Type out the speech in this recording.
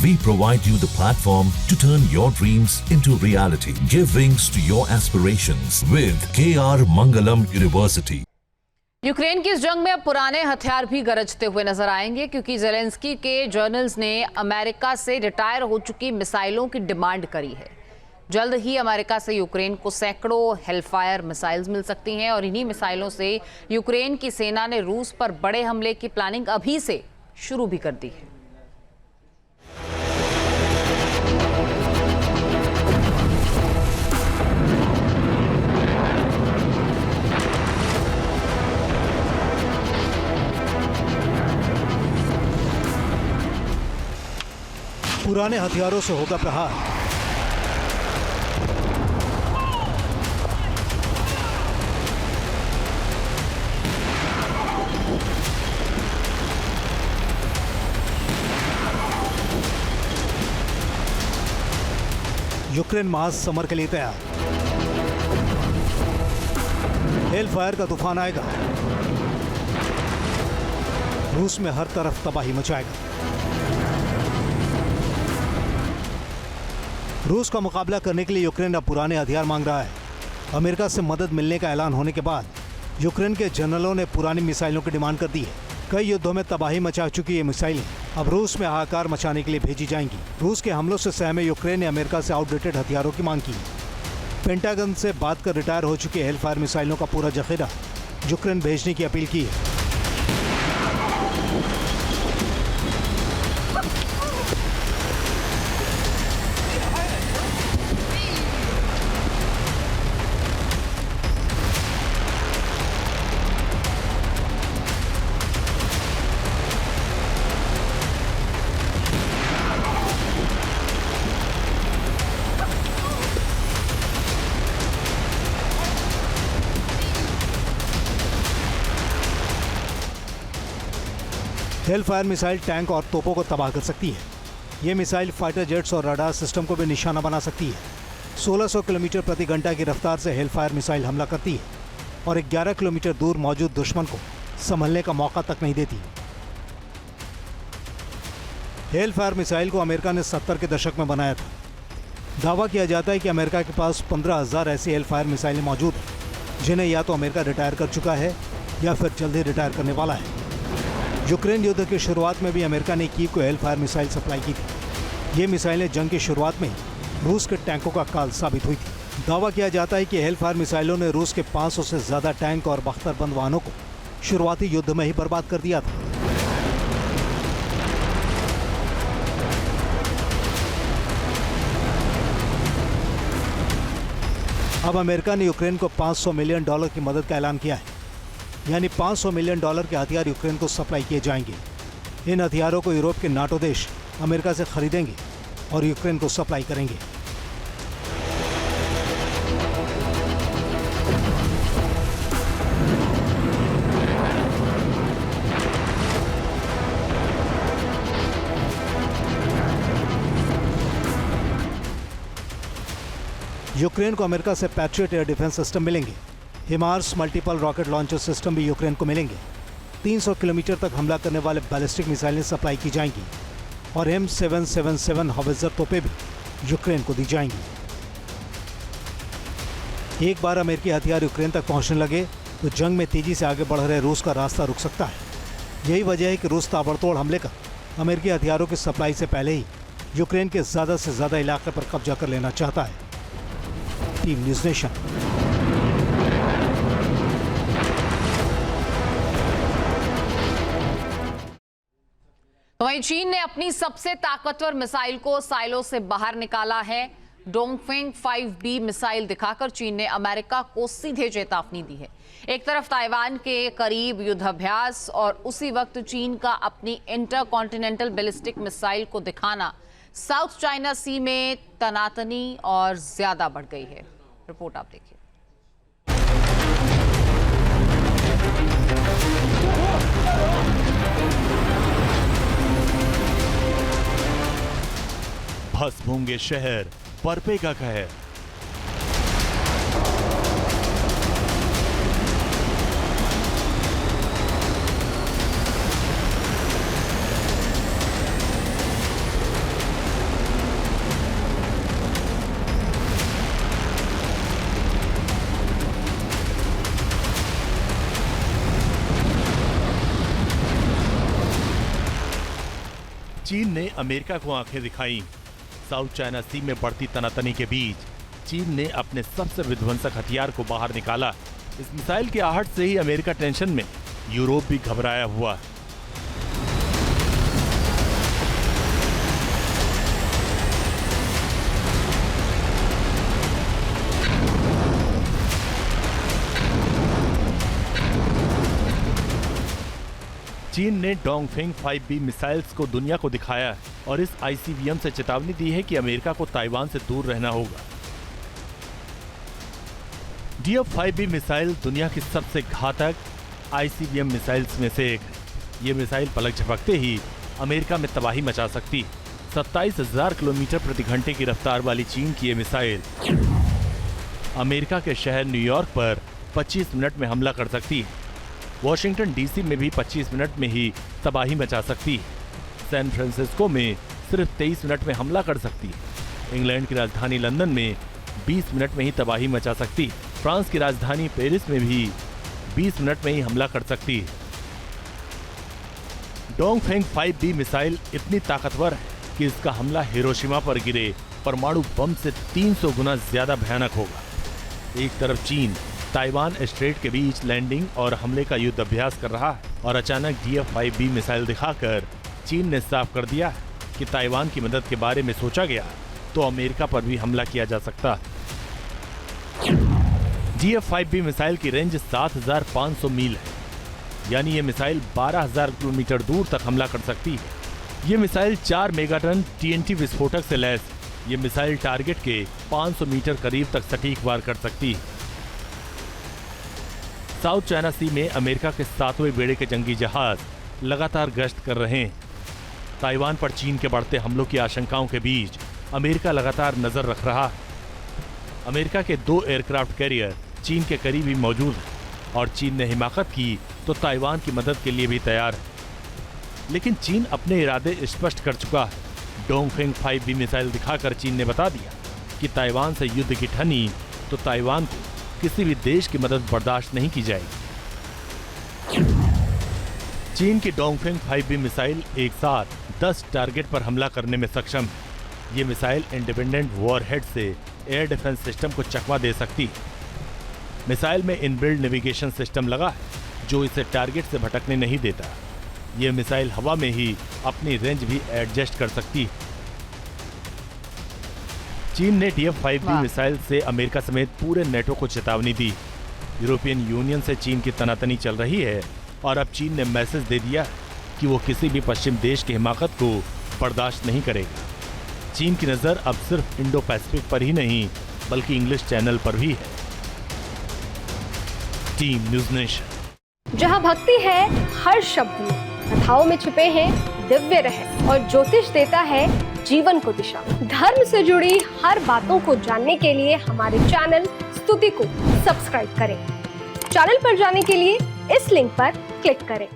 We provide you the platform to turn your dreams into reality. Give wings to your aspirations with KR Mangalam University. Ukraine की इस जंग में अब पुराने हथियार भी गरजते हुए नजर आएंगे, क्योंकि ज़ेलेंस्की के जर्नल्स ने अमेरिका से रिटायर हो चुकी मिसाइलों की डिमांड करी है। जल्द ही अमेरिका से यूक्रेन को सैकड़ों हेलफायर मिसाइल्स मिल सकती हैं और इन्हीं मिसाइलों से यूक्रेन की सेना ने रूस पर बड़े हमले की प्लानिंग अभी से शुरू भी कर दी है। पुराने हथियारों से होगा प्रहार। यूक्रेन महासमर के लिए तैयार। हेल फायर का तूफान आएगा, रूस में हर तरफ तबाही मचाएगा। रूस का मुकाबला करने के लिए यूक्रेन अब पुराने हथियार मांग रहा है। अमेरिका से मदद मिलने का ऐलान होने के बाद यूक्रेन के जनरलों ने पुरानी मिसाइलों की डिमांड कर दी है। कई युद्धों में तबाही मचा चुकी ये मिसाइलें अब रूस में हाहाकार मचाने के लिए भेजी जाएंगी। रूस के हमलों से सहमे यूक्रेन ने अमेरिका से आउटडेटेड हथियारों की मांग की। पेंटागन से बात कर रिटायर हो चुके हेलफायर मिसाइलों का पूरा जखीरा यूक्रेन भेजने की अपील की है। हेल फायर मिसाइल टैंक और तोपों को तबाह कर सकती है। ये मिसाइल फाइटर जेट्स और रडार सिस्टम को भी निशाना बना सकती है। 1600 किलोमीटर प्रति घंटा की रफ्तार से हेल फायर मिसाइल हमला करती है और 11 किलोमीटर दूर मौजूद दुश्मन को संभलने का मौका तक नहीं देती। हेल फायर मिसाइल को अमेरिका ने 70 के दशक में बनाया था। दावा किया जाता है कि अमेरिका के पास 15,000 ऐसी हेल फायर मिसाइलें मौजूद हैं, जिन्हें या तो अमेरिका रिटायर कर चुका है या फिर जल्द ही रिटायर करने वाला है। यूक्रेन युद्ध की शुरुआत में भी अमेरिका ने कीव को हेल फायर मिसाइल सप्लाई की थी। ये मिसाइलें जंग की शुरुआत में रूस के टैंकों का काल साबित हुई थी। दावा किया जाता है कि हेल फायर मिसाइलों ने रूस के 500 से ज़्यादा टैंक और बख्तरबंद वाहनों को शुरुआती युद्ध में ही बर्बाद कर दिया था। अब अमेरिका ने यूक्रेन को $500 मिलियन की मदद का ऐलान किया है, यानी $500 मिलियन के हथियार यूक्रेन को सप्लाई किए जाएंगे। इन हथियारों को यूरोप के नाटो देश अमेरिका से खरीदेंगे और यूक्रेन को सप्लाई करेंगे। यूक्रेन को अमेरिका से पैट्रियट एयर डिफेंस सिस्टम मिलेंगे। HIMARS multiple rocket launcher system भी यूक्रेन को मिलेंगे। 300 किलोमीटर तक हमला करने वाले बैलिस्टिक मिसाइलें सप्लाई की जाएंगी और M777 हॉवित्ज़र तोपें भी यूक्रेन को दी जाएंगी। एक बार अमेरिकी हथियार यूक्रेन तक पहुंचने लगे तो जंग में तेजी से आगे बढ़ रहे रूस का रास्ता रुक सकता है। यही वजह है कि रूस ताबड़तोड़ हमले कर अमेरिकी हथियारों की सप्लाई से पहले ही यूक्रेन के ज़्यादा से ज़्यादा इलाके पर कब्जा कर लेना चाहता है। Team news nation. तो वहीं चीन ने अपनी सबसे ताकतवर मिसाइल को साइलो से बाहर निकाला है। डोंगफेंग 5B मिसाइल दिखाकर चीन ने अमेरिका को सीधे चेतावनी दी है। एक तरफ ताइवान के करीब युद्धाभ्यास और उसी वक्त चीन का अपनी इंटरकॉन्टिनेंटल बैलिस्टिक मिसाइल को दिखाना साउथ चाइना सी में तनातनी और ज्यादा बढ़ गई है। रिपोर्ट आप देखिए। भस्म होंगे शहर, परपे का कहर। चीन ने अमेरिका को आंखें दिखाई। साउथ चाइना सी में बढ़ती तनातनी के बीच चीन ने अपने सबसे विध्वंसक हथियार को बाहर निकाला। इस मिसाइल की आहट से ही अमेरिका टेंशन में, यूरोप भी घबराया हुआ। चीन ने डोंगफेंग 5B मिसाइल्स को दुनिया को दिखाया और इस ICBM से चेतावनी दी है कि अमेरिका को ताइवान से दूर रहना होगा। DF-5B मिसाइल दुनिया की सबसे घातक ICBM मिसाइल्स में से एक है। ये मिसाइल पलक झपकते ही अमेरिका में तबाही मचा सकती। 27,000 किलोमीटर प्रति घंटे की रफ्तार वाली चीन की ये मिसाइल अमेरिका के शहर न्यूयॉर्क पर 25 मिनट में हमला कर सकती है। वॉशिंगटन DC में भी 25 मिनट में ही तबाही मचा सकती है। सैन फ्रांसिस्को में सिर्फ 23 मिनट में हमला कर सकती है। इंग्लैंड की राजधानी लंदन में 20 मिनट में ही तबाही मचा सकती है। फ्रांस की राजधानी पेरिस में भी 20 मिनट में ही हमला कर सकती है। डोंगफेंग 5B मिसाइल इतनी ताकतवर है कि इसका हमला हिरोशिमा पर गिरे परमाणु बम से 300 गुना ज्यादा भयानक होगा। एक तरफ चीन ताइवान स्ट्रेट के बीच लैंडिंग और हमले का युद्ध अभ्यास कर रहा है और अचानक DF-5B मिसाइल दिखाकर चीन ने साफ कर दिया कि ताइवान की मदद के बारे में सोचा गया तो अमेरिका पर भी हमला किया जा सकता। DF-5B मिसाइल की रेंज 7,500 मील है, यानी ये मिसाइल 12,000 किलोमीटर दूर तक हमला कर सकती है। ये मिसाइल 4 मेगाटन TNT विस्फोटक से लैस ये मिसाइल टारगेट के 500 मीटर करीब तक सटीक वार कर सकती है। साउथ चाइना सी में अमेरिका के 7वें बेड़े के जंगी जहाज लगातार गश्त कर रहे हैं। ताइवान पर चीन के बढ़ते हमलों की आशंकाओं के बीच अमेरिका लगातार नजर रख रहा है। अमेरिका के 2 एयरक्राफ्ट कैरियर चीन के करीब ही मौजूद हैं और चीन ने हिमाकत की तो ताइवान की मदद के लिए भी तैयार है। लेकिन चीन अपने इरादे स्पष्ट कर चुका है। डोंगफेंग 5B मिसाइल दिखाकर चीन ने बता दिया कि ताइवान से युद्ध की ठनी तो ताइवान को किसी भी देश की मदद बर्दाश्त नहीं की जाएगी। चीन की डोंगफेंग 5B मिसाइल एक साथ 10 टारगेट पर हमला करने में सक्षम है। ये मिसाइल इंडिपेंडेंट वॉरहेड से एयर डिफेंस सिस्टम को चकमा दे सकती है। मिसाइल में इनबिल्ड नेविगेशन सिस्टम लगा है जो इसे टारगेट से भटकने नहीं देता। ये मिसाइल हवा में ही अपनी रेंज भी एडजस्ट कर सकती है। चीन ने DF-5B मिसाइल से अमेरिका समेत पूरे नेटो को चेतावनी दी। यूरोपियन यूनियन से चीन की तनातनी चल रही है और अब चीन ने मैसेज दे दिया कि वो किसी भी पश्चिम देश की हिमाकत को बर्दाश्त नहीं करेगा। चीन की नजर अब सिर्फ इंडो पैसिफिक पर ही नहीं बल्कि इंग्लिश चैनल पर भी है। Team news nation. जहां भक्ति है हर शब्द में, कथाओं में छुपे हैं दिव्य रहस्य और ज्योतिष देता है जीवन को दिशा। धर्म से जुड़ी हर बातों को जानने के लिए हमारे चैनल स्तुति को सब्सक्राइब करें। चैनल पर जाने के लिए इस लिंक पर क्लिक करें।